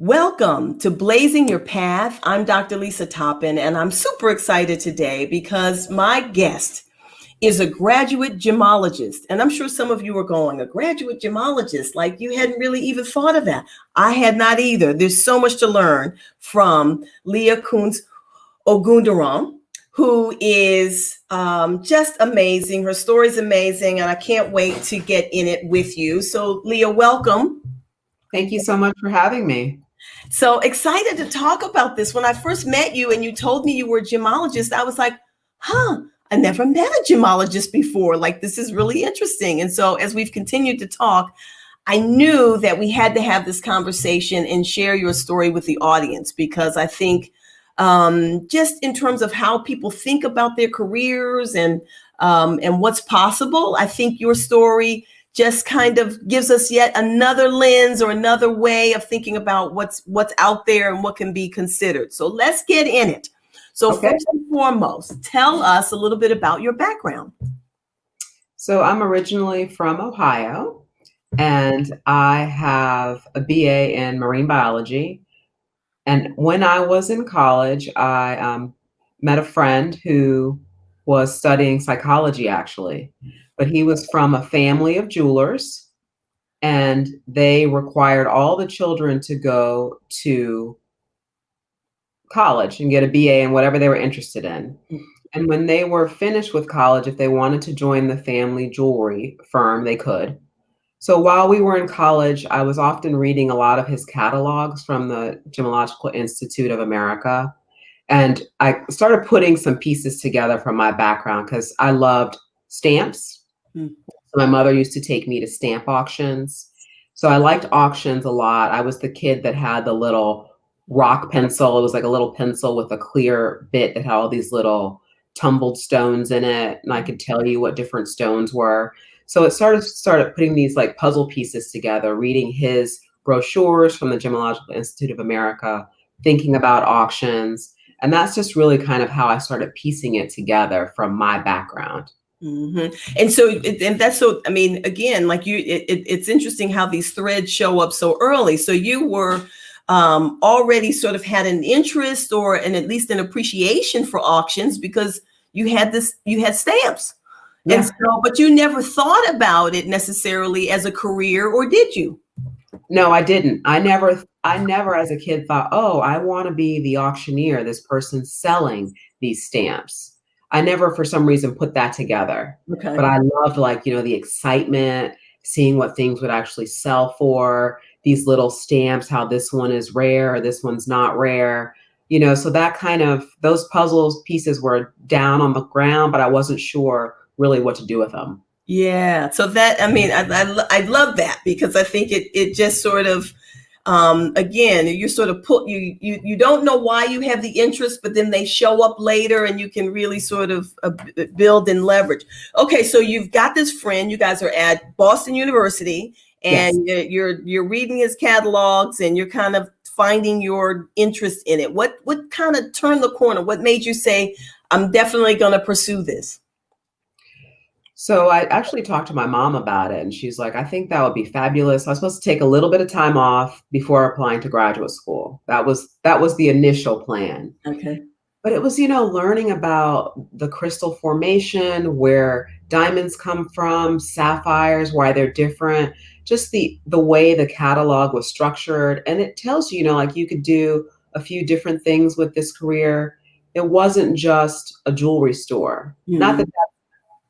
Welcome to Blazing Your Path. I'm Dr. Lisa Toppin, and I'm super excited today because my guest is a graduate gemologist. And I'm sure some of you are going, a graduate gemologist, like you hadn't really even thought of that. I had not either. There's so much to learn from Leah Kuntz Ogdundiran, who is just amazing. Her story's amazing, and I can't wait to get in it with you. So, Leah, welcome. Thank you so much for having me. So excited to talk about this. When I first met you and you told me you were a gemologist, I was like, I never met a gemologist before. Like, this is really interesting. And so as we've continued to talk, I knew that we had to have this conversation and share your story with the audience, because I think just in terms of how people think about their careers and what's possible, I think your story just kind of gives us yet another lens or another way of thinking about what's out there and what can be considered. So let's get in it. So First and foremost, tell us a little bit about your background. So I'm originally from Ohio, and I have a BA in marine biology. And when I was in college, I met a friend who was studying psychology, actually. But he was from a family of jewelers, and they required all the children to go to college and get a BA in whatever they were interested in. And when they were finished with college, if they wanted to join the family jewelry firm, they could. So while we were in college, I was often reading a lot of his catalogs from the Gemological Institute of America. And I started putting some pieces together from my background because I loved stamps. So my mother used to take me to stamp auctions. So I liked auctions a lot. I was the kid that had the little rock pencil. It was like a little pencil with a clear bit that had all these little tumbled stones in it. And I could tell you what different stones were. So it started putting these like puzzle pieces together, reading his brochures from the Gemological Institute of America, thinking about auctions. And that's just really kind of how I started piecing it together from my background. Mm-hmm. And that's so, I mean, again, like it's interesting how these threads show up so early. So you were already sort of had an interest or at least an appreciation for auctions because you had stamps. Yeah. And so, but you never thought about it necessarily as a career, or did you? No, I didn't. I never as a kid thought, oh, I want to be the auctioneer, this person selling these stamps. I never, for some reason, put that together. Okay. But I loved, like, the excitement, seeing what things would actually sell for, these little stamps, how this one is rare, or this one's not rare. So that kind of, those puzzles pieces were down on the ground, but I wasn't sure really what to do with them. Yeah. So that, I mean, I love that, because I think it just sort of, again, you sort of you don't know why you have the interest, but then they show up later and you can really sort of build and leverage. Okay. So you've got this friend, you guys are at Boston University, and yes, you're reading his catalogs and you're kind of finding your interest in it. What kind of turned the corner? What made you say, I'm definitely going to pursue this? So I actually talked to my mom about it, and she's like, I think that would be fabulous. I was supposed to take a little bit of time off before applying to graduate school. That was the initial plan. Okay. But it was, learning about the crystal formation, where diamonds come from, sapphires, why they're different, just the way the catalog was structured. And it tells you, like, you could do a few different things with this career. It wasn't just a jewelry store. Mm-hmm. Not that that's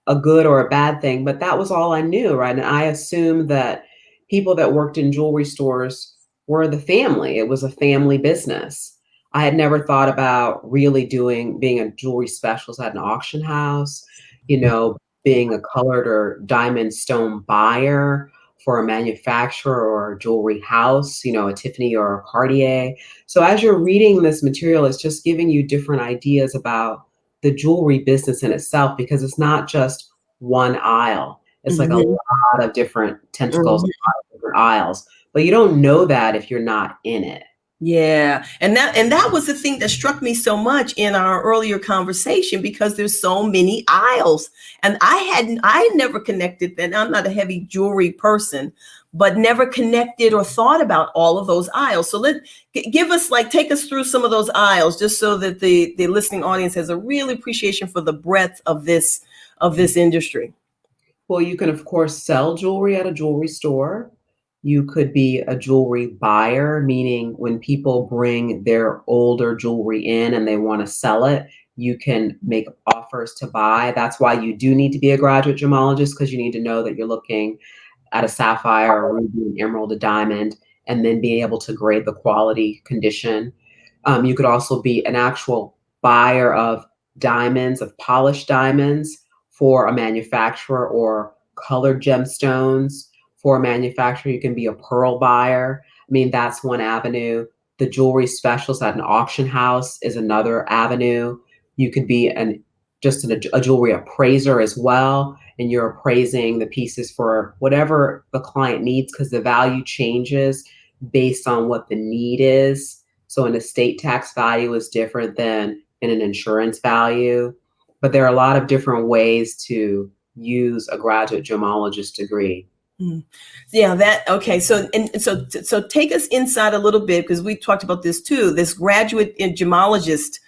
a good or a bad thing, but that was all I knew, right? And I assumed that people that worked in jewelry stores were the family. It was a family business. I had never thought about really being a jewelry specialist at an auction house, being a colored or diamond stone buyer for a manufacturer or a jewelry house, a Tiffany or a Cartier. So as you're reading this material, it's just giving you different ideas about the jewelry business in itself, because it's not just one aisle. It's like a lot of different tentacles, a lot of different aisles, but you don't know that if you're not in it. Yeah. And that was the thing that struck me so much in our earlier conversation, because there's so many aisles. And I had never connected that. I'm not a heavy jewelry person, but never connected or thought about all of those aisles. So give us, like, take us through some of those aisles, just so that the listening audience has a real appreciation for the breadth of this industry. Well, you can, of course, sell jewelry at a jewelry store. You could be a jewelry buyer, meaning when people bring their older jewelry in and they want to sell it, you can make offers to buy. That's why you do need to be a graduate gemologist, because you need to know that you're looking at a sapphire, a ruby, an emerald, a diamond, and then being able to grade the quality condition. You could also be an actual buyer of diamonds, of polished diamonds for a manufacturer, or colored gemstones for a manufacturer. You can be a pearl buyer. I mean, that's one avenue. The jewelry specialist at an auction house is another avenue. You could be a jewelry appraiser as well, and you're appraising the pieces for whatever the client needs, because the value changes based on what the need is. So an estate tax value is different than in an insurance value. But there are a lot of different ways to use a graduate gemologist degree. Yeah, okay. So take us inside a little bit, because we talked about this too, this graduate in gemologist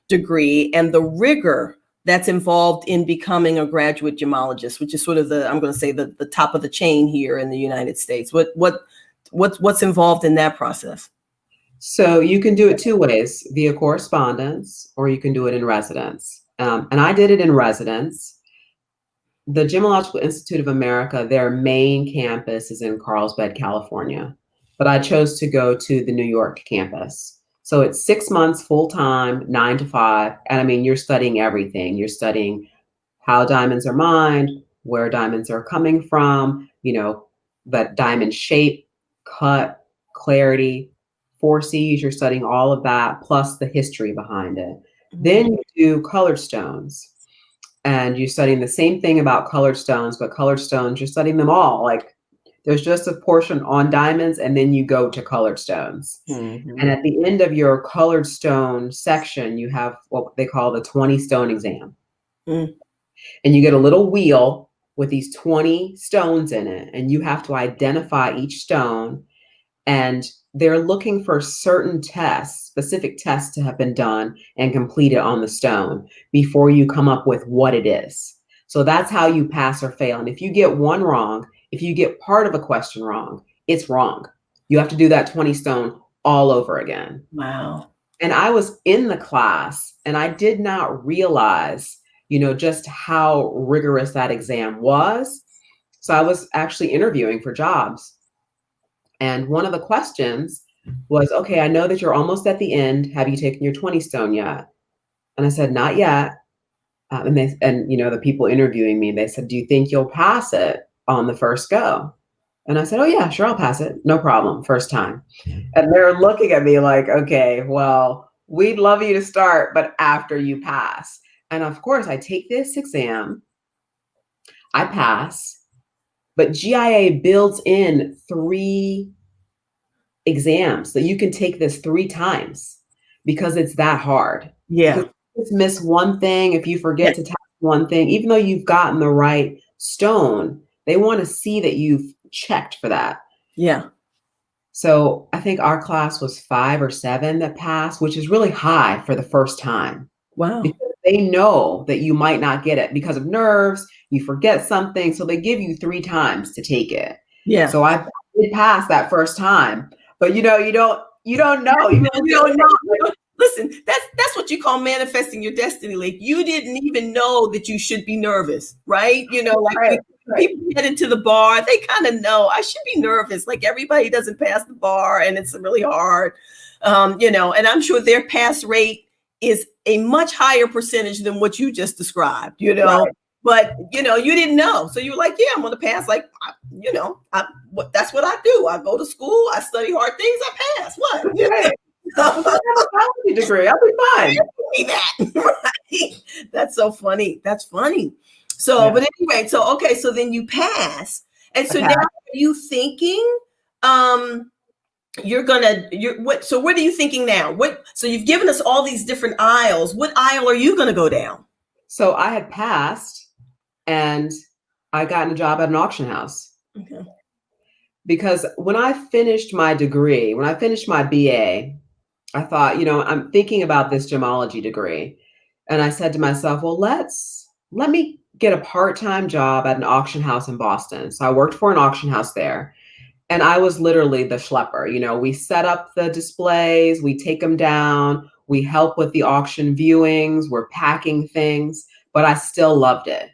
degree and the rigor that's involved in becoming a graduate gemologist, which is sort of I'm going to say the top of the chain here in the United States. What's involved in that process? So you can do it two ways: via correspondence, or you can do it in residence. And I did it in residence. The Gemological Institute of America, their main campus is in Carlsbad, California, but I chose to go to the New York campus. So it's 6 months full time, 9 to 5. And I mean, you're studying everything. You're studying how diamonds are mined, where diamonds are coming from, that diamond shape, cut, clarity, 4Cs. You're studying all of that, plus the history behind it. Mm-hmm. Then you do colored stones. And you're studying the same thing about colored stones, but colored stones, you're studying them all. Like, there's just a portion on diamonds, and then you go to colored stones. Mm-hmm. And at the end of your colored stone section, you have what they call the 20 stone exam. Mm. And you get a little wheel with these 20 stones in it, and you have to identify each stone. And they're looking for certain tests, specific tests, to have been done and completed on the stone before you come up with what it is. So that's how you pass or fail. And if you get one wrong, if you get part of a question wrong, it's wrong. You have to do that 20 stone all over again. Wow. And I was in the class, and I did not realize, just how rigorous that exam was. So I was actually interviewing for jobs. And one of the questions was, okay, I know that you're almost at the end. Have you taken your 20 stone yet? And I said, not yet. And the people interviewing me, they said, do you think you'll pass it on the first go? And I said, oh yeah, sure, I'll pass it. No problem. First time. And they're looking at me like, okay, well, we'd love you to start, but after you pass. And of course, I take this exam, I pass. But GIA builds in 3 exams, so you can take this 3 times because it's that hard. Yeah. If you just miss one thing, if you forget to tap one thing, even though you've gotten the right stone, they want to see that you've checked for that. Yeah. So I think our class was 5 or 7 that passed, which is really high for the first time. Wow. Because they know that you might not get it because of nerves. You forget something. So they give you 3 times to take it. Yeah. So I did pass that first time, but you don't know. You don't know. Listen, that's what you call manifesting your destiny. Like, you didn't even know that you should be nervous, right? Right. People get into the bar, they kind of know I should be nervous. Like, everybody doesn't pass the bar, and it's really hard. And I'm sure their pass rate is a much higher percentage than what you just described, Right. But, you didn't know. So you were like, yeah, I'm going to pass. Like, that's what I do. I go to school, I study hard things, I pass. What? Right. I have a biology degree. I'll be fine. Right. That's so funny. That's funny. So, yeah. But anyway, so then you pass. And so now are you thinking, so what are you thinking now? So you've given us all these different aisles. What aisle are you going to go down? So I had passed and I got a job at an auction house. Okay. Because when I finished my degree, when I finished my BA, I thought, I'm thinking about this gemology degree. And I said to myself, well, let me get a part-time job at an auction house in Boston. So I worked for an auction house there. And I was literally the schlepper. We set up the displays, we take them down, we help with the auction viewings, we're packing things, but I still loved it.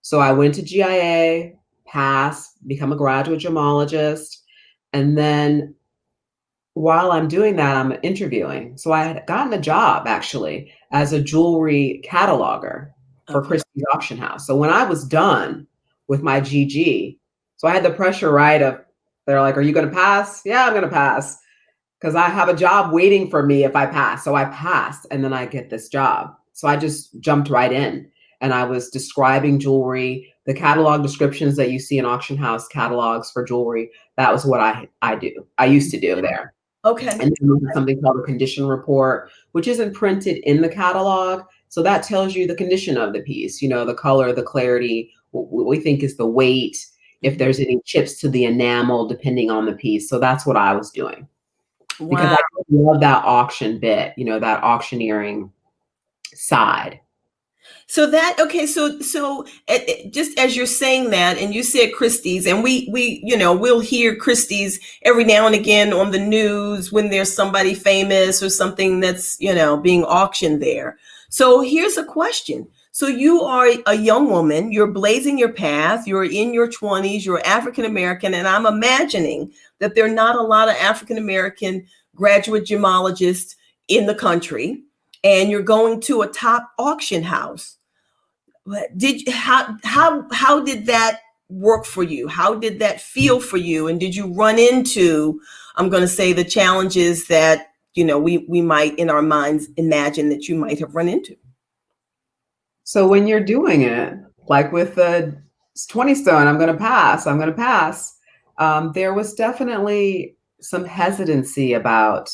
So I went to GIA, passed, become a graduate gemologist. And then while I'm doing that, I'm interviewing. So I had gotten a job actually as a jewelry cataloger for Christie's Auction House. So when I was done with my GG, so I had the pressure, right, of they're like, are you going to pass? Yeah, I'm going to pass because I have a job waiting for me if I pass. So I passed and then I get this job. So I just jumped right in and I was describing jewelry, the catalog descriptions that you see in auction house catalogs for jewelry. That was what I do. I used to do there. Okay. And then something called a condition report, which isn't printed in the catalog. So that tells you the condition of the piece, the color, the clarity, what we think is the weight, if there's any chips to the enamel, depending on the piece. So that's what I was doing. Wow. Because I love that auction bit, that auctioneering side. So just as you're saying that, and you said Christie's, and we'll hear Christie's every now and again on the news when there's somebody famous or something that's, being auctioned there. So here's a question. So you are a young woman, you're blazing your path, you're in your 20s, you're African American, and I'm imagining that there are not a lot of African American graduate gemologists in the country, and you're going to a top auction house. How did that work for you? How did that feel for you? And did you run into, I'm going to say, the challenges that, we might in our minds imagine that you might have run into? So when you're doing it, like with the 20 stone, I'm going to pass. There was definitely some hesitancy about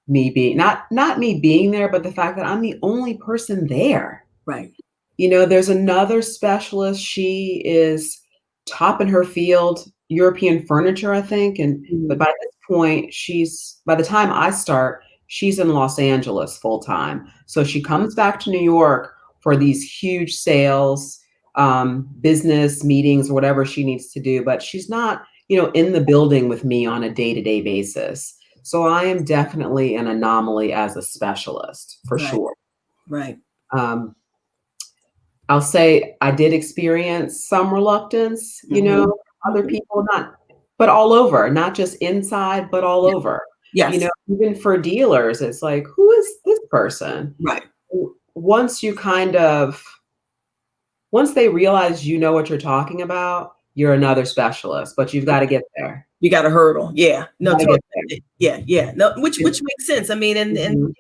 me being, not me being there, but the fact that I'm the only person there. Right. There's another specialist. She is top in her field, European furniture, I think. But by this point, by the time I start, she's in Los Angeles full time. So she comes back to New York for these huge sales, business meetings, or whatever she needs to do. But she's not, in the building with me on a day-to-day basis. So I am definitely an anomaly as a specialist, for sure. Right. I'll say I did experience some reluctance, other people, but all over, not just inside, but all over. Yes. Even for dealers, it's like, who is this person? Right. Once they realize you know what you're talking about, you're another specialist, but you've got to get there. You got to hurdle. Yeah. No, totally. Yeah. No, which makes sense. I mean, and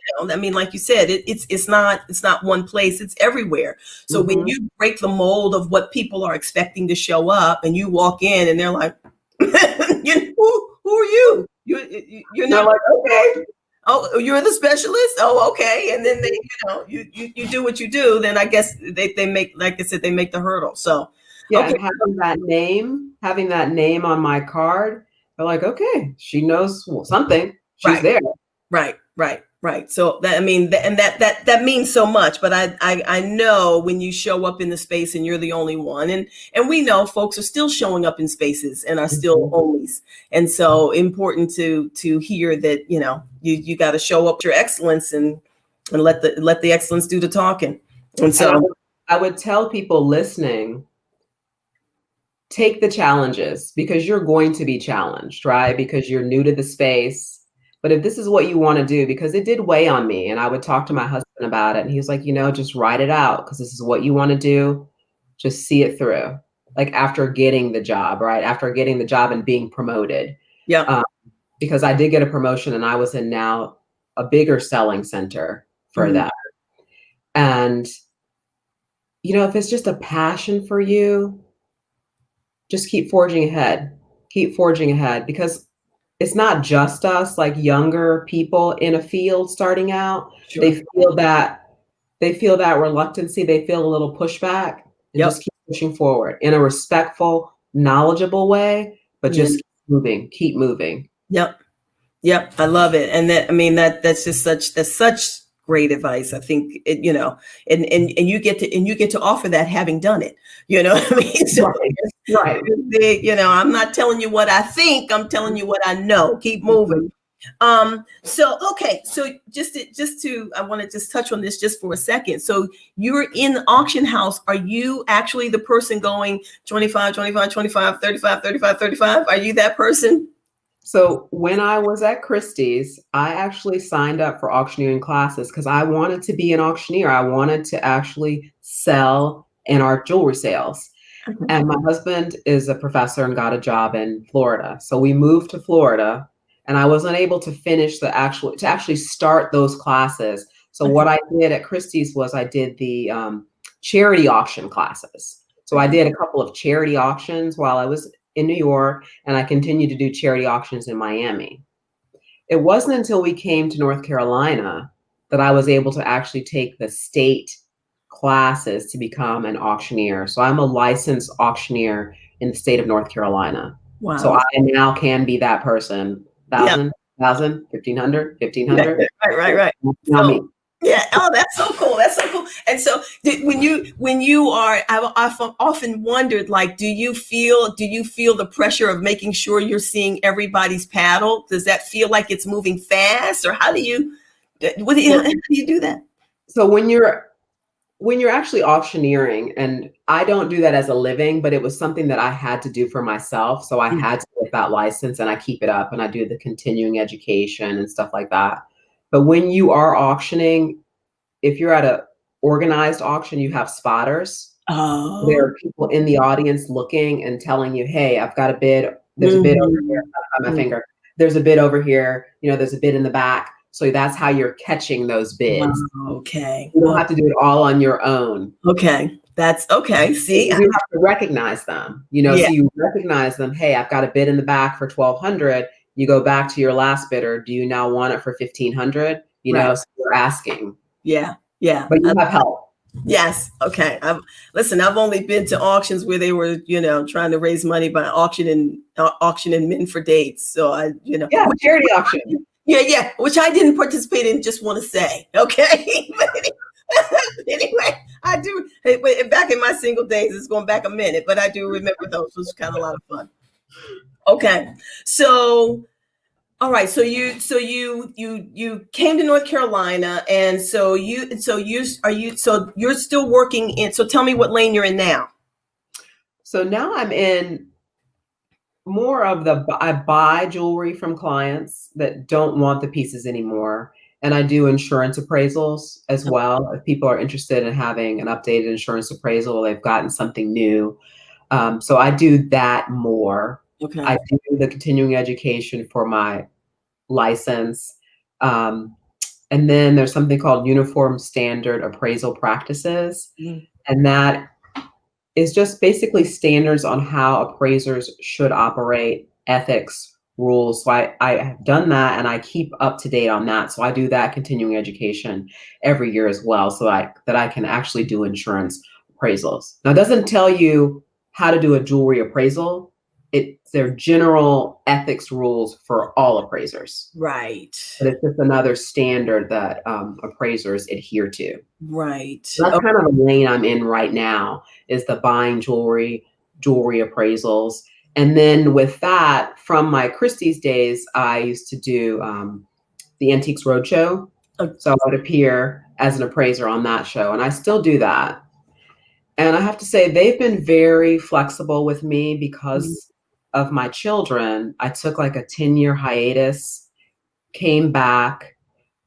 like you said, it's not one place, it's everywhere. So when you break the mold of what people are expecting to show up and you walk in and they're like, who are you? You're not like, okay. Oh, you're the specialist? Oh, okay. And then they, you do what you do, then I guess they make, like I said, they make the hurdle. So yeah, okay. Having that name on my card, they're like, okay, she knows something. She's there. Right. So that, that means so much. But I know when you show up in the space and you're the only one, and we know folks are still showing up in spaces and are still onlys. And so important to hear that, you got to show up your excellence and let the excellence do the talking. And so I would tell people listening, take the challenges, because you're going to be challenged, right? Because you're new to the space. But if this is what you want to do, because it did weigh on me, and I would talk to my husband about it, and he was like, just write it out, because this is what you want to do. Just see it through. Like after getting the job, right? After getting the job and being promoted. Yeah. Because I did get a promotion and I was in now a bigger selling center for that. And, if it's just a passion for you, just keep forging ahead. Keep forging ahead, because it's not just us, like younger people in a field starting out, they Sure. feel that they feel that reluctancy, they feel a little pushback and Yep. just keep pushing forward in a respectful, knowledgeable way, but Yeah. just keep moving, keep moving. Yep. Yep, I love it, and that I mean that's just such great advice. I think it, and you get to offer that having done it. You know what I mean? So Right, right. I'm not telling you what I think. I'm telling you what I know. Keep moving. Mhm. So okay, so just to I want to just touch on this just for a second. So you're in the auction house. Are you actually the person going 25, 25, 25, 35, 35, 35? Are you that person? So when I was at Christie's, I actually signed up for auctioneering classes because I wanted to be an auctioneer. I wanted to actually sell in art jewelry sales. Okay. And my husband is a professor and got a job in Florida. So we moved to Florida and I wasn't able to finish to actually start those classes. So Okay. what I did at Christie's was I did the charity auction classes. So I Okay. did a couple of charity auctions while I was in New York, and I continued to do charity auctions in Miami. It wasn't until we came to North Carolina that I was able to actually take the state classes to become an auctioneer. So I'm a licensed auctioneer in the state of North Carolina. So Wow. I now can be that person. Yeah. 1,000, 1,500, Yeah, 1,500. right, right, right. Now So me. yeah, oh, that's so cool. That's so cool. And so when you are, I've often wondered, like, do you feel the pressure of making sure you're seeing everybody's paddle? Does that feel like it's moving fast, or how So, do you do that? so when you're actually auctioneering, and I don't do that as a living, but it was something that I had to do for myself. So I Mm. had to get that license and I keep it up and I do the continuing education and stuff like that. But when you are auctioning, if you're at a organized auction, you have spotters. There Oh. are people in the audience looking and telling you, hey, I've got a bid. There's a bid over here. Mhm. On my Mm. finger. There's a bid over here. There's a bid in the back. So that's how you're catching those Wow. bids. Okay. You don't Oh, have to do it all on your own. okay. That's okay. See, You do have to recognize them, yeah, so you recognize them, "Hey, I've got a bid in the back for 1,200." You go back to your last bidder, "Do you now want it for 1,500?" right. So you're asking, Yeah, yeah. but you have help. Yes. Okay. I've only been to auctions where they were, trying to raise money by auctioning men for dates. So Yeah, charity auction. yeah, yeah, which I didn't participate in. Just want to say, okay. But anyway, I do. But back in my single days, it's going back a minute, but I do remember those. It was kind of a lot of fun. Okay. So all right, so you came to North Carolina, and so you're still working in. So tell me what lane you're in now. So now I'm in more of I buy jewelry from clients that don't want the pieces anymore, and I do insurance appraisals as well. If people are interested in having an updated insurance appraisal, they've gotten something new. So I do that more. I Okay. do the continuing education for my license. Um, and then there's something called Uniform Standard Appraisal Practices. Mm. And that is just basically standards on how appraisers should operate, ethics, rules. So I have done that and I keep up to date on that. So I do that continuing education every year as well, so that I can actually do insurance appraisals. Now, it doesn't tell you how to do a jewelry appraisal. They're general ethics rules for all appraisers, Right. but it's just another standard that appraisers adhere to. Right. So that's kind of the lane I'm in right now, is the buying jewelry appraisals. And then with that, from my Christie's days, I used to do the Antiques Roadshow. Oh, So I would appear as an appraiser on that show, and I still do that. And I have to say, they've been very flexible with me mm, because of my children. I took like a 10-year hiatus, came back,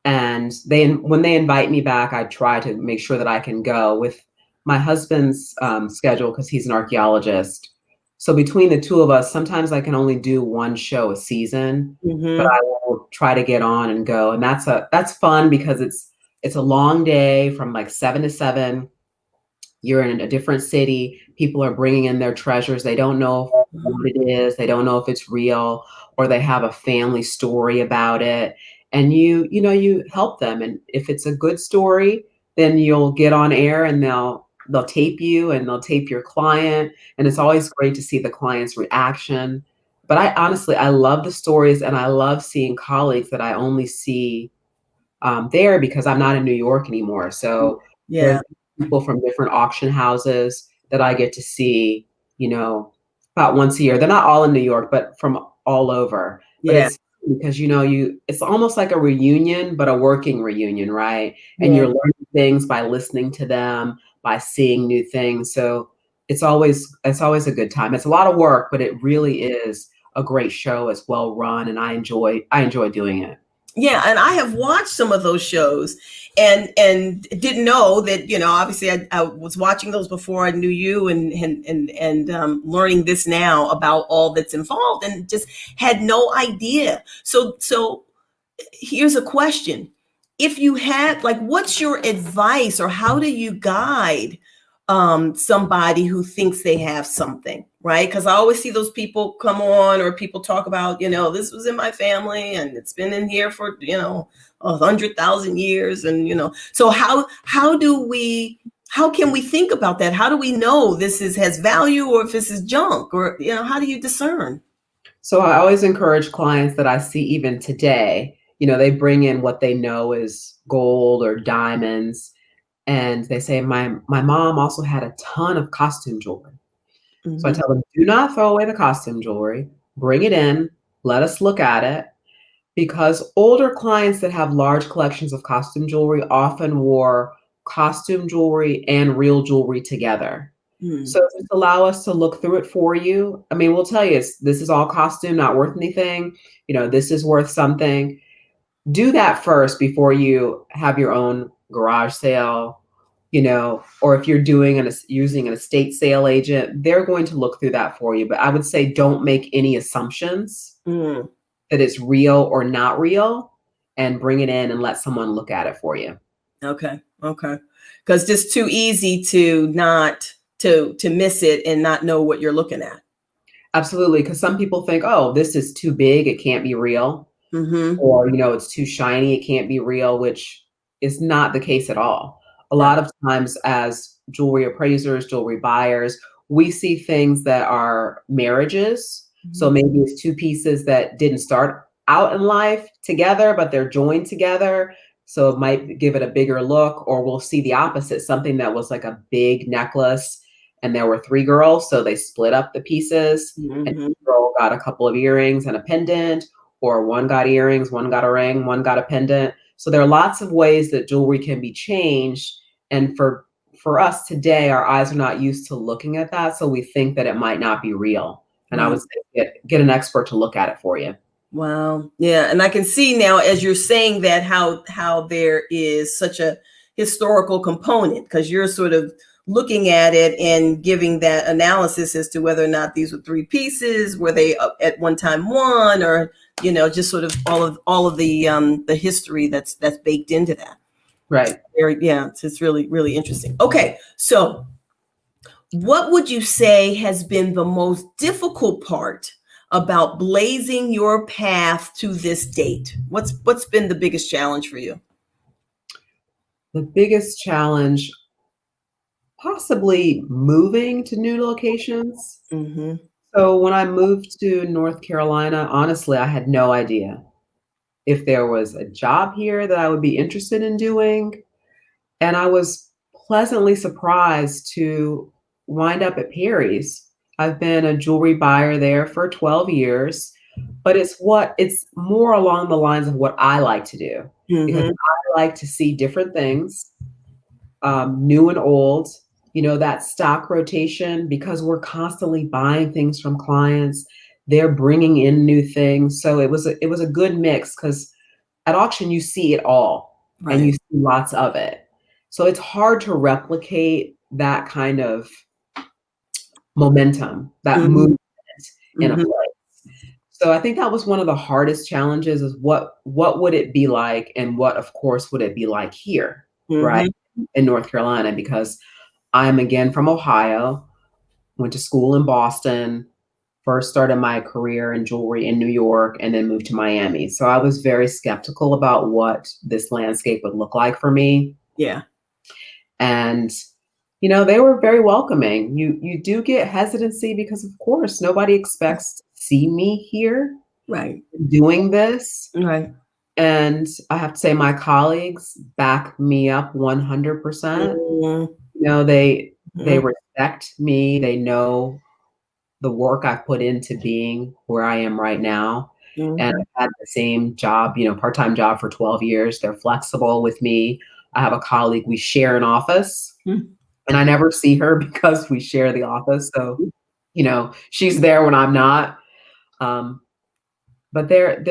and when they invite me back, I try to make sure that I can go with my husband's schedule because he's an archaeologist. So between the two of us, sometimes I can only do one show a season, but mhm. I will try to get on and go. And that's fun because it's a long day from like 7 to 7. You're in a different city. People are bringing in their treasures. They don't know what it is, they don't know if it's real, or they have a family story about it. And you help them. And if it's a good story, then you'll get on air and they'll tape you and they'll tape your client. And it's always great to see the client's reaction. But I love the stories and I love seeing colleagues that I only see there because I'm not in New York anymore. So there's Yeah. people from different auction houses that I get to see, you know, about once a year. They're not all in New York, but from all over. But Yeah. it's because it's almost like a reunion, but a working reunion, right? And Yeah. you're learning things by listening to them, by seeing new things. So it's always a good time. It's a lot of work, but it really is a great show. It's well run, and I enjoy doing it. Yeah, and I have watched some of those shows and didn't know that, obviously I was watching those before I knew you and learning this now about all that's involved and just had no idea. So here's a question. If you had, like, what's your advice or how do you guide somebody who thinks they have something, right? Because I always see those people come on or people talk about, this was in my family and it's been in here for, 100,000 years. And, so how can we think about that? How do we know has value or if this is junk or, how do you discern? So I always encourage clients that I see even today, they bring in what they know is gold or diamonds. And they say, my mom also had a ton of costume jewelry. So I Mm-hmm. tell them, do not throw away the costume jewelry, bring it in, let us look at it. Because older clients that have large collections of costume jewelry often wore costume jewelry and real jewelry together. So just allow us to look through it for you. I mean, we'll tell you this is all costume, not worth anything. This is worth something. Do that first before you have your own garage sale, or if you're using an estate sale agent, they're going to look through that for you. But I would say don't make any assumptions Mm-hmm. that it's real or not real and bring it in and let someone look at it for you. Okay. Okay. Because just too easy to not to miss it and not know what you're looking at. Absolutely. Because some people think, oh, this is too big, it can't be real. Mm-hmm. Or, it's too shiny, it can't be real, which is not the case at all. A Yeah. lot of times as jewelry appraisers, jewelry buyers, we see things that are marriages. So Mhm. maybe it's two pieces that didn't start out in life together, but they're joined together. So it might give it a bigger look, or we'll see the opposite, something that was like a big necklace and there were three girls. So they split up the pieces and Mhm. each girl got a couple of earrings and a pendant, or one got earrings, one got a ring, one got a pendant. So there are lots of ways that jewelry can be changed. And for us today, our eyes are not used to looking at that. So we think that it might not be real. And I Wow. would say get an expert to look at it for you. Wow. Yeah, and I can see now as you're saying that how there is such a historical component because you're sort of looking at it and giving that analysis as to whether or not these were three pieces, were they at one time one, or just sort of all of the history that's baked into that. Right. Yeah, it's really really interesting. Okay, so what would you say has been the most difficult part about blazing your path to this date? What's been the biggest challenge for you? The biggest challenge, possibly moving to new locations. Mm-hmm. So when I moved to North Carolina, honestly, I had no idea if there was a job here that I would be interested in doing. And I was pleasantly surprised to wind up at Perry's. I've been a jewelry buyer there for 12 years, but it's more along the lines of what I like to do because Mm-hmm. I like to see different things, new and old, that stock rotation because we're constantly buying things from clients. They're bringing in new things. So it was a good mix because at auction, you see it all and Right. you see lots of it. So it's hard to replicate that kind of momentum, that Mm-hmm. movement in a Mm-hmm. place. So I think that was one of the hardest challenges is what would it be like and what of course would it be like here, right? Mm-hmm. In North Carolina, because I'm again from Ohio, went to school in Boston first started my career in jewelry in New York and then moved to Miami. So I was very skeptical about what this landscape would look like for me. Yeah. And they were very welcoming. You do get hesitancy because of course nobody expects to see me here Right. doing this. Right. And I have to say my colleagues back me up 100%. Mm-hmm. They respect me. They know the work I've put into being where I am right now. And Mm-hmm. I've had the same job, part-time job for 12 years. They're flexible with me. I have a colleague, we share an office and I never see her because we share the office. So, she's there when I'm not. But they've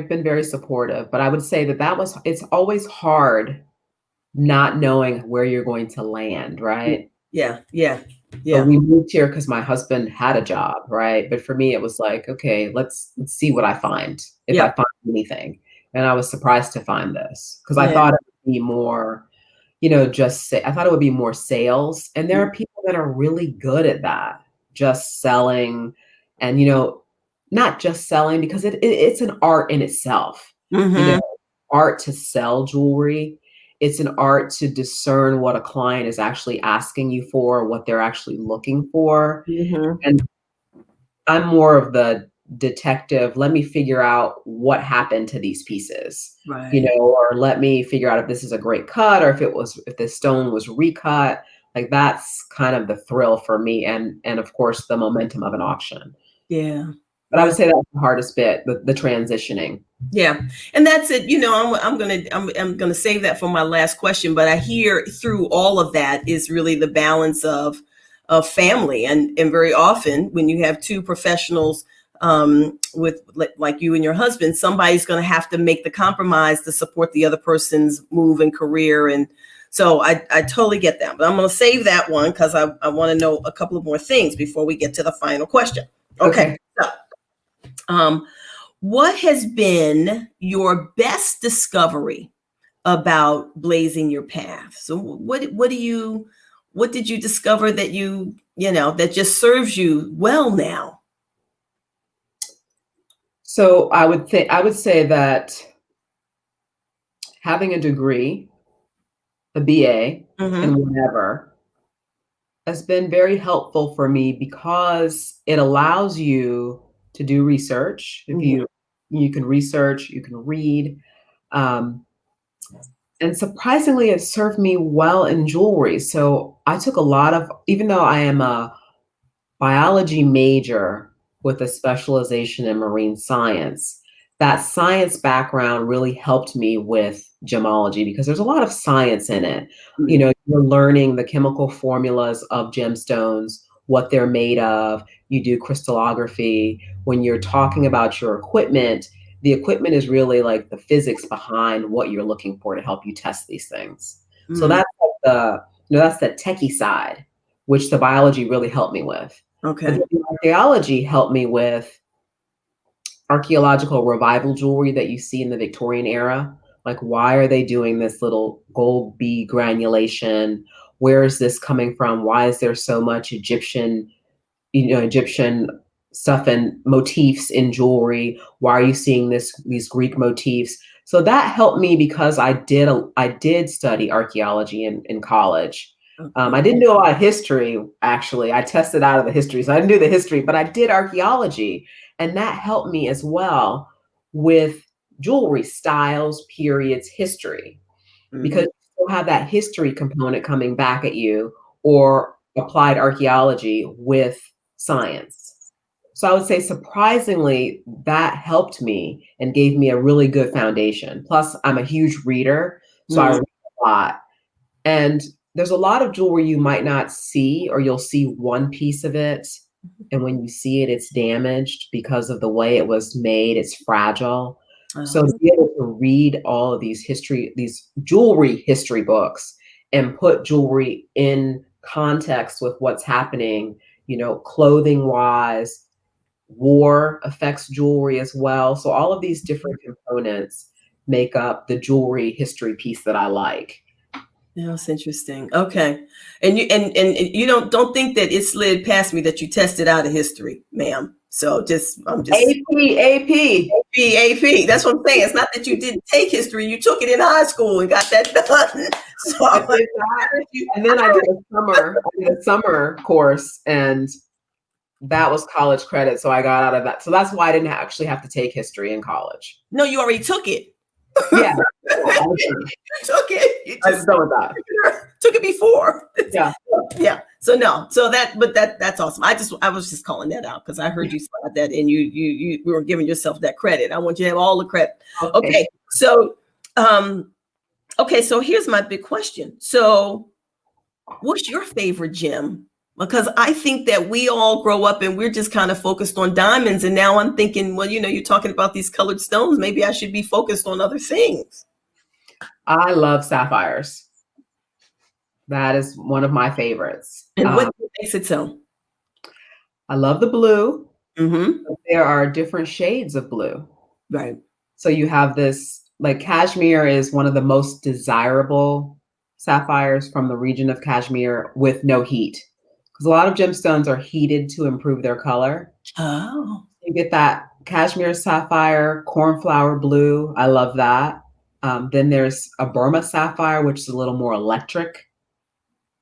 been very supportive. But I would say it's always hard not knowing where you're going to land, right? Yeah. Yeah. So Yeah. we moved here because my husband had a job, right? But for me, it was like, okay, let's see what I find, if I Yeah. find anything. And I was surprised to find this because I Yeah. thought it would be more, I thought it would be more sales. And there are people that are really good at that, just selling and, not just selling because it's an art in itself, Mm-hmm. art to sell jewelry. It's an art to discern what a client is actually asking you for, what they're actually looking for. Mm-hmm. And I'm more of the detective. Let me figure out what happened to these pieces, Right. or let me figure out if this is a great cut or if the stone was recut. Like that's kind of the thrill for me. And of course the momentum of an auction. Yeah. But I would say that's the hardest bit, the transitioning. Yeah, and that's it. I'm gonna save that for my last question. But I hear through all of that is really the balance of family, and very often when you have two professionals with like you and your husband, somebody's going to have to make the compromise to support the other person's move and career. And so I totally get that. But I'm going to save that one because I want to know a couple of more things before we get to the final question. Okay. So, what has been your best discovery about blazing your path? So what did you discover that that just serves you well now? So I would say that having a degree, a BA, Mm-hmm. and whatever has been very helpful for me because it allows you to do research. If you can research, you can read. And surprisingly, it served me well in jewelry. So I took a lot of, even though I am a biology major with a specialization in marine science, that science background really helped me with gemology because there's a lot of science in it. You're learning the chemical formulas of gemstones, what they're made of. You do crystallography. When you're talking about your equipment, the equipment is really like the physics behind what you're looking for to help you test these things. So that's like that's the techie side, which the biology really helped me with. Okay. But then the archaeology helped me with archaeological revival jewelry that you see in the Victorian era. Like, why are they doing this little gold bead granulation? Where is this coming from? Why is there so much Egyptian stuff and motifs in jewelry? Why are you seeing these Greek motifs? So that helped me because I did study archaeology in college. I didn't do a lot of history, actually. I tested out of the history, so I didn't do the history, but I did archaeology. And that helped me as well with jewelry styles, periods, history, because you still have that history component coming back at you, or applied archaeology with science. So I would say surprisingly, that helped me and gave me a really good foundation. Plus, I'm a huge reader, so I read a lot. And there's a lot of jewelry you might not see, or you'll see one piece of it. And when you see it, it's damaged because of the way it was made. It's fragile. So to be able to read all of these jewelry history books and put jewelry in context with what's happening, clothing wise, war affects jewelry as well. So all of these different components make up the jewelry history piece that I like. Yeah, that's interesting. Okay. And you don't think that it slid past me that you tested out of history, ma'am. So I'm just AP, AP. AP. That's what I'm saying. It's not that you didn't take history, you took it in high school and got that done. So I I'm like, did that. And then I did a summer course, and that was college credit. So I got out of that. So that's why I didn't actually have to take history in college. no, you already took it. Yeah. You took it. You I just was done with that. took it before. Yeah. Yeah. So no. So that's awesome. I was just calling that out because I heard you say that and you were giving yourself that credit. I want you to have all the credit. Okay. So okay, so here's my big question. So what's your favorite gem? Because I think that we all grow up and we're just kind of focused on diamonds. And now I'm thinking, well, you're talking about these colored stones. Maybe I should be focused on other things. I love sapphires. That is one of my favorites. And what makes it so? I love the blue. Mm-hmm. But there are different shades of blue. Right. So you have this, like cashmere is one of the most desirable sapphires from the region of Kashmir with no heat. Because a lot of gemstones are heated to improve their color. Oh. You get that cashmere sapphire, cornflower blue. I love that. Then there's a Burma sapphire, which is a little more electric.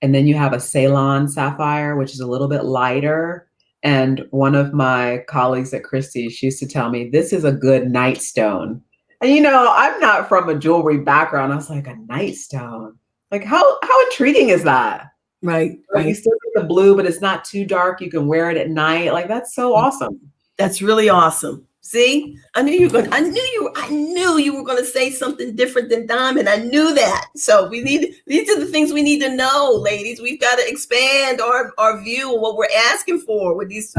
And then you have a Ceylon sapphire, which is a little bit lighter. And one of my colleagues at Christie's, she used to tell me, this is a good night stone. And I'm not from a jewelry background. I was like, a night stone? Like, how intriguing is that? Right. Like, you still get the blue, but it's not too dark. You can wear it at night. Like, that's so awesome. That's really awesome. See, I knew you were going to say something different than diamond. I knew that. So these are the things we need to know, ladies. We've got to expand our view of what we're asking for with these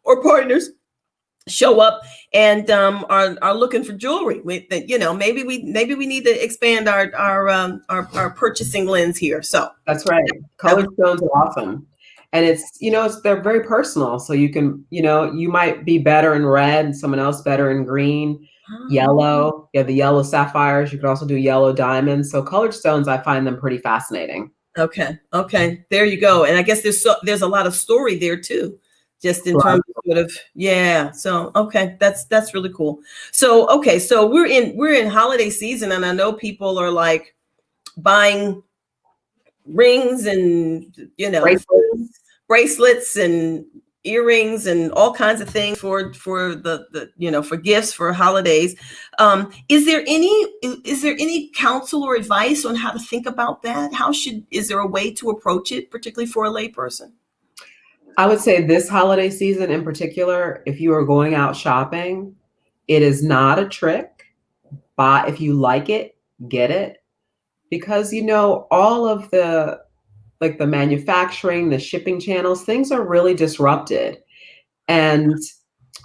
or partners show up and are looking for jewelry. Maybe we need to expand our purchasing lens here. So that's right. Colored stones are awesome. And they're very personal. So you can, you might be better in red and someone else better in green, yellow. You have the yellow sapphires. You could also do yellow diamonds. So colored stones, I find them pretty fascinating. Okay. There you go. And I guess there's a lot of story there too, just in terms of sort of, yeah. So, okay. That's really cool. So, okay. So we're in holiday season and I know people are like buying rings and bracelets and earrings and all kinds of things for the for gifts for holidays. Is there any counsel or advice on how to think about that? Is there a way to approach it, particularly for a layperson? I would say this holiday season in particular, if you are going out shopping, it is not a trick. But if you like it, get it. Because, all of the manufacturing, the shipping channels, things are really disrupted. And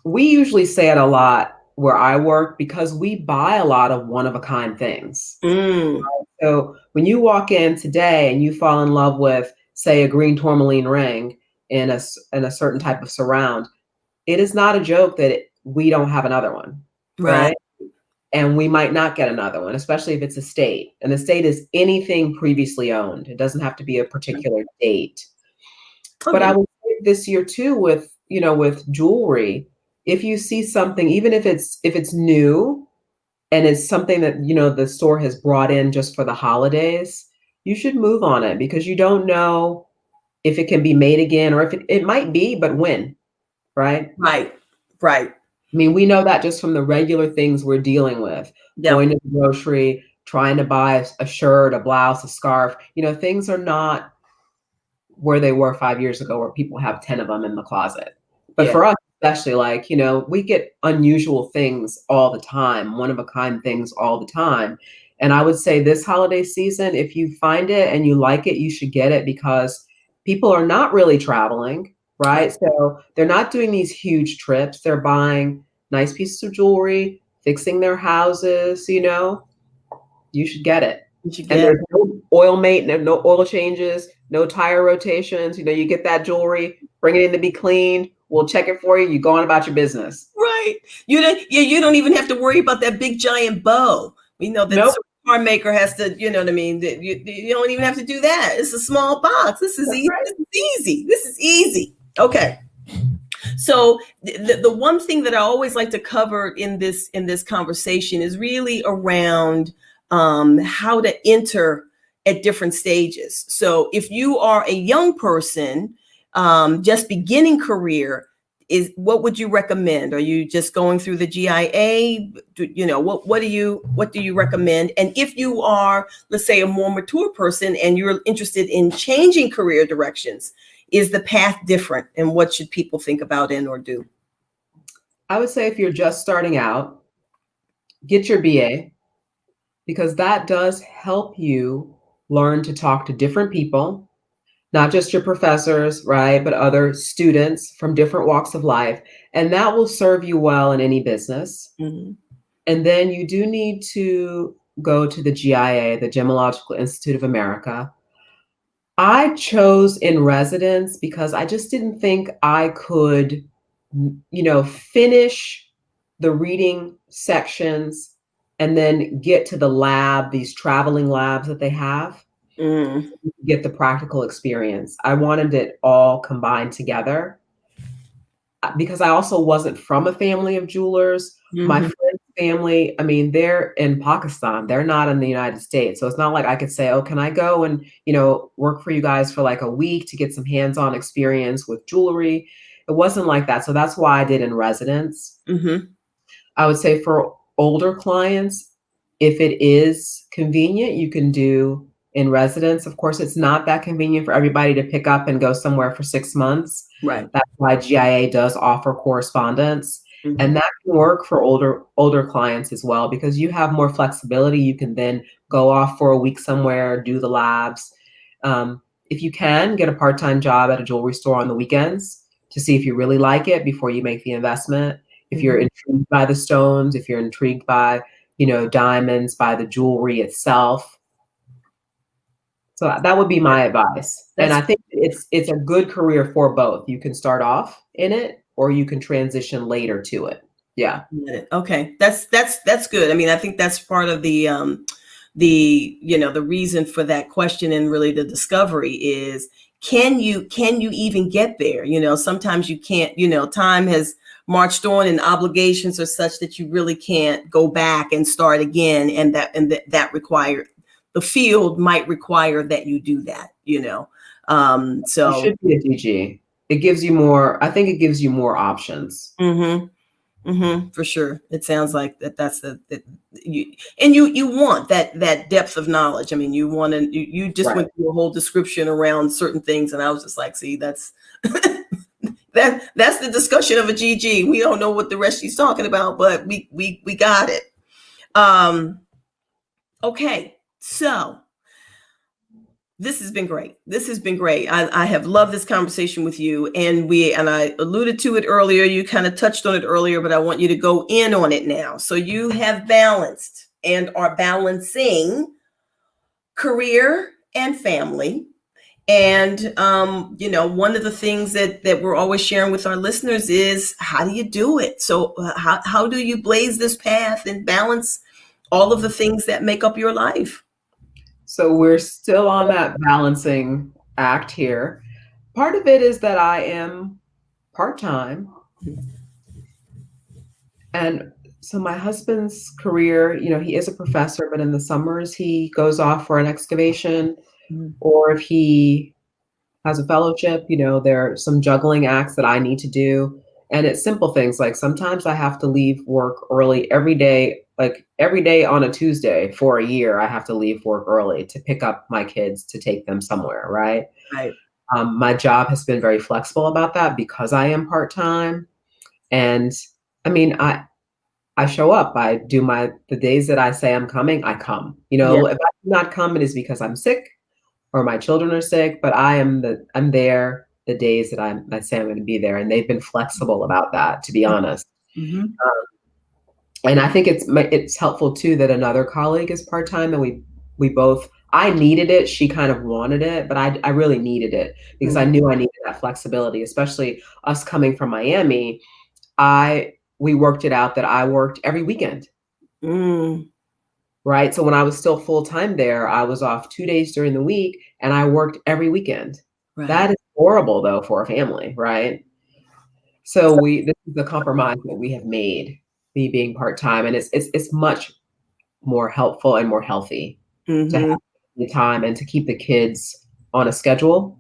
we usually say it a lot where I work because we buy a lot of one-of-a-kind things. So when you walk in today and you fall in love with, say, a green tourmaline ring in a certain type of surround, it is not a joke that we don't have another one, right? And we might not get another one, especially if it's a state. And the state is anything previously owned. It doesn't have to be a particular date. Okay. But I would say this year too, with jewelry, if you see something, even if it's new and it's something that, the store has brought in just for the holidays, you should move on it because you don't know if it can be made again or if it might be, but when, right? Right. I mean, we know that just from the regular things we're dealing with, going to the grocery, trying to buy a shirt, a blouse, a scarf, things are not where they were 5 years ago where people have 10 of them in the closet. But for us, especially we get unusual things all the time, one-of-a-kind things all the time. And I would say this holiday season, if you find it and you like it, you should get it because people are not really traveling. Right. So they're not doing these huge trips. They're buying nice pieces of jewelry, fixing their houses, you should get it. There's no oil maintenance, no oil changes, no tire rotations. You get that jewelry, bring it in to be cleaned. We'll check it for you. You go on about your business. Right. You don't even have to worry about that big giant bow. We know that car maker has to, you know what I mean? You don't even have to do that. It's a small box. This is That's easy. right. This is easy. This is easy. Okay. So the one thing that I always like to cover in this conversation is really around how to enter at different stages. So if you are a young person just beginning career, is what would you recommend? Are you just going through the GIA? You know, what do you recommend? And if you are, let's say, a more mature person and you're interested in changing career directions, is the path different, and what should people think about and or do? I would say if you're just starting out, get your BA, because that does help you learn to talk to different people, not just your professors, right, but other students from different walks of life. And that will serve you well in any business. Mhm. And then you do need to go to the GIA, the Gemological Institute of America. I chose in residence because I just didn't think I could, finish the reading sections and then get to the lab, these traveling labs that they have, Mm. get the practical experience. I wanted it all combined together because I also wasn't from a family of jewelers. My Mhm. friend's family, I mean, they're in Pakistan. They're not in the United States. So it's not like I could say, oh, can I go and, work for you guys for like a week to get some hands-on experience with jewelry? It wasn't like that. So that's why I did in residence. Mhm. I would say for older clients, if it is convenient, you can do in residence. Of course, it's not that convenient for everybody to pick up and go somewhere for 6 months. Right. That's why GIA does offer correspondence. And Mhm. that can work for older clients as well, because you have more flexibility. You can then go off for a week somewhere, do the labs. If you can, get a part-time job at a jewelry store on the weekends to see if you really like it before you make the investment. If you're Mhm. intrigued by the stones, if you're intrigued by, diamonds, by the jewelry itself. So that would be my advice. And That's I think it's a good career for both. You can start off in it or you can transition later to it. Yeah. okay. That's good. I mean, I think that's part of the reason for that question, and really the discovery is, can you even get there? Sometimes you can't. Time has marched on, and obligations are such that you really can't go back and start again, and that require the field might require that you do that. You So should be a DG. It gives you more, I think it gives you more options. mhm. For sure. It sounds like that's you want that depth of knowledge. I mean, you just Right. went through a whole description around certain things, and I was just like, see, that's that's the discussion of a GG. We don't know what the rest she's talking about, but we got it. Um, okay, so this has been great. This has been great. I have loved this conversation with you, and I alluded to it earlier. You kind of touched on it earlier, but I want you to go in on it now. So you have balanced and are balancing career and family. And one of the things that we're always sharing with our listeners is, how do you do it? So how do you blaze this path and balance all of the things that make up your life? So we're still on that balancing act here. Part of it is that I am part-time. And so my husband's career, he is a professor, but in the summers he goes off for an excavation, Mhm. or if he has a fellowship, there are some juggling acts that I need to do. And it's simple things like sometimes I have to leave work early every day, like every day on a Tuesday for a year, I have to leave work early to pick up my kids to take them somewhere, right? Right. My job has been very flexible about that because I am part-time. And I mean, I show up. I do the days that I say I'm coming, I come. Yeah. If I do not come, it is because I'm sick or my children are sick, but I'm there the days that I say I'm going to be there. And they've been flexible about that, to be honest. Mm-hmm. And I think it's helpful too that another colleague is part-time, and we both, I needed it. She kind of wanted it, but I really needed it because I knew I needed that flexibility, especially us coming from Miami. We worked it out that I worked every weekend. Mm. right? So when I was still full-time there, I was off 2 days during the week and I worked every weekend. Right. That is horrible though for a family, right? So this is the compromise that we have made, me being part-time, and it's much more helpful and more healthy to have Mm-hmm. the time and to keep the kids on a schedule.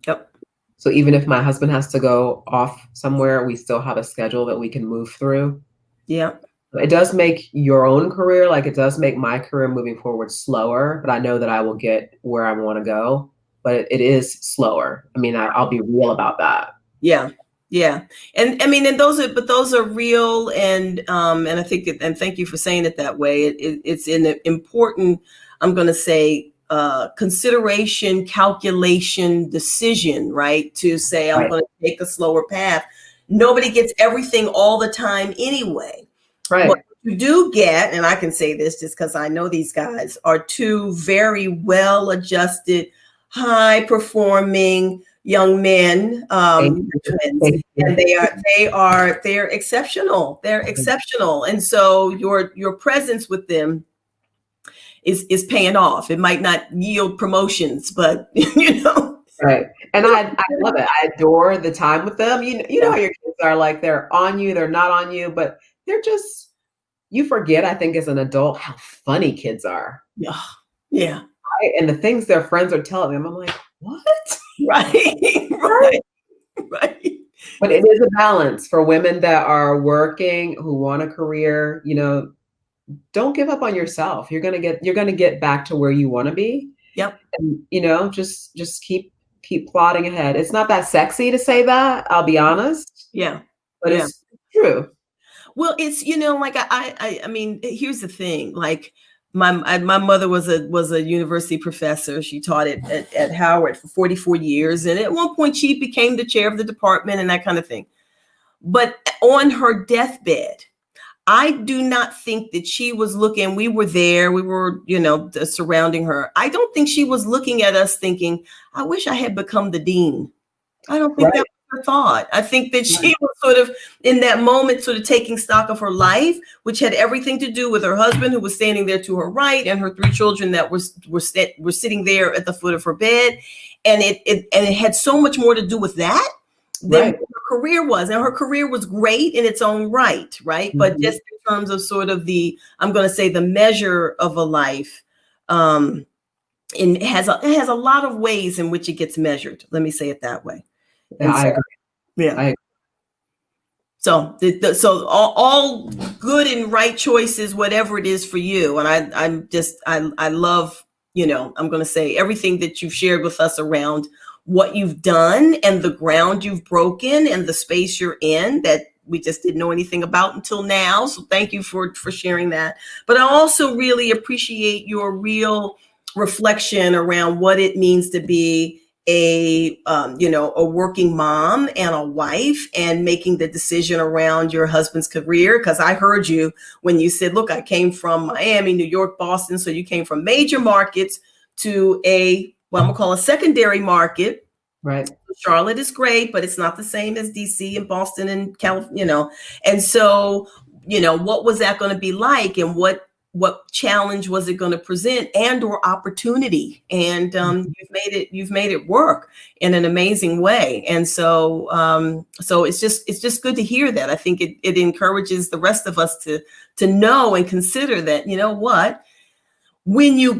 Yep. So even if my husband has to go off somewhere, we still have a schedule that we can move through. Yeah. It does make your own career, like it does make my career moving forward slower, but I know that I will get where I want to go. But it is slower. I mean, I'll be real about that. Yeah. Yeah. And I mean, and those are real. And I think, and thank you for saying it that way. It's an important, I'm going to say, consideration, calculation, decision, right? To say, I'm Right. going to take a slower path. Nobody gets everything all the time anyway. Right. What you do get, and I can say this just because I know these guys, are two very well-adjusted, high-performing young men, Thank twins, Thank you. and they're exceptional. They're exceptional, and so your presence with them is paying off. It might not yield promotions, but you know. Right. And I love it. I adore the time with them. You know Yeah. how your kids are, like they're on you, they're not on you, but they're just, you forget, I think, as an adult how funny kids are. Yeah. Yeah. Right? And the things their friends are telling them, I'm like, what? Right. Right. Right. But it is a balance for women that are working, who want a career, don't give up on yourself. You're gonna get back to where you want to be. Yep. And just keep plodding ahead. It's not that sexy to say that, I'll be honest, Yeah. but Yeah. it's true. Well, it's, like I mean, here's the thing. Like my mother was a university professor. She taught at Howard for 44 years, and at one point she became the chair of the department and that kind of thing. But on her deathbed, I do not think that she was looking. We were there. We were, surrounding her. I don't think she was looking at us thinking, "I wish I had become the dean." I don't think Right. that was her thought. I think that she Right. was sort of in that moment, sort of taking stock of her life, which had everything to do with her husband, who was standing there to her right, and her three children that were sitting there at the foot of her bed, and it had so much more to do with that than Right. what her career was. And her career was great in its own right, right? But Mhm. just in terms of sort of I'm going to say the measure of a life. And it has a lot of ways in which it gets measured. Let me say it that way. Yeah, I agree. Yeah. I agree. So so all good and right choices, whatever it is for you. And I love, I'm going to say everything that you've shared with us around what you've done and the ground you've broken and the space you're in that we just didn't know anything about until now. So thank you for sharing that. But I also really appreciate your real reflection around what it means to be a working mom and a wife, and making the decision around your husband's career. Because I heard you when you said, look, I came from Miami, New York, Boston. So you came from major markets to what I'm gonna call a secondary market. Right. Charlotte is great, but it's not the same as DC and Boston and California, and so, what was that going to be like, and what challenge was it going to present, and or opportunity? And you've made it work in an amazing way. And so it's just good to hear that. I think it encourages the rest of us to know and consider that, what, when you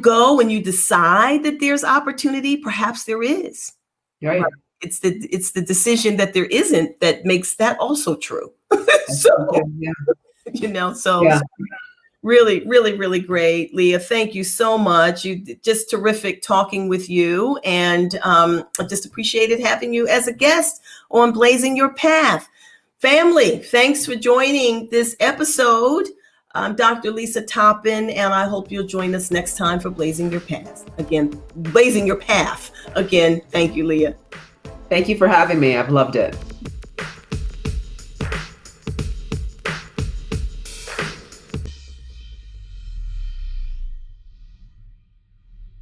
decide that there's opportunity, perhaps there is. Right. Right. It's the decision that there isn't that makes that also true. So, Yeah. so Yeah. really, really, really great. Leah, thank you so much. You just terrific talking with you, and I just appreciated having you as a guest on Blazing Your Path. Family, thanks for joining this episode. I'm Dr. Lisa Toppin, and I hope you'll join us next time for Blazing Your Path. Again, Blazing Your Path. Again, thank you, Leah. Thank you for having me. I've loved it.